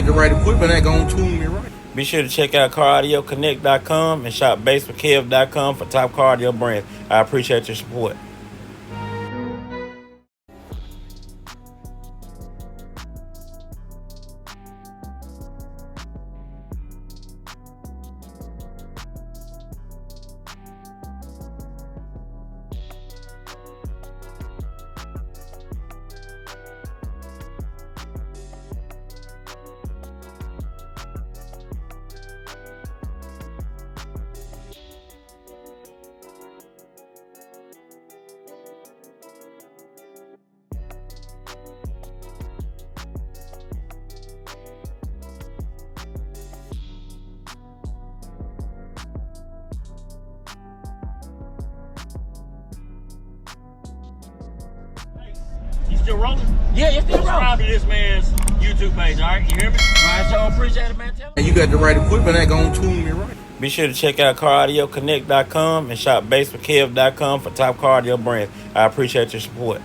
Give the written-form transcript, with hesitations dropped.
got the right equipment that gonna tune me right. Be sure to check out CarAudioConnect.com and shop BASSWITHKEV.com for top car audio brands. I appreciate your support. You still rolling? Yeah, it's still rolling. Subscribe to this man's YouTube page, all right? You hear me? All right, so appreciate it, man. Tell me. You got the right equipment that gonna tune me right. Be sure to check out CarAudioConnect.com and shop BASSWITHKEV.com for top car audio brands. I appreciate your support.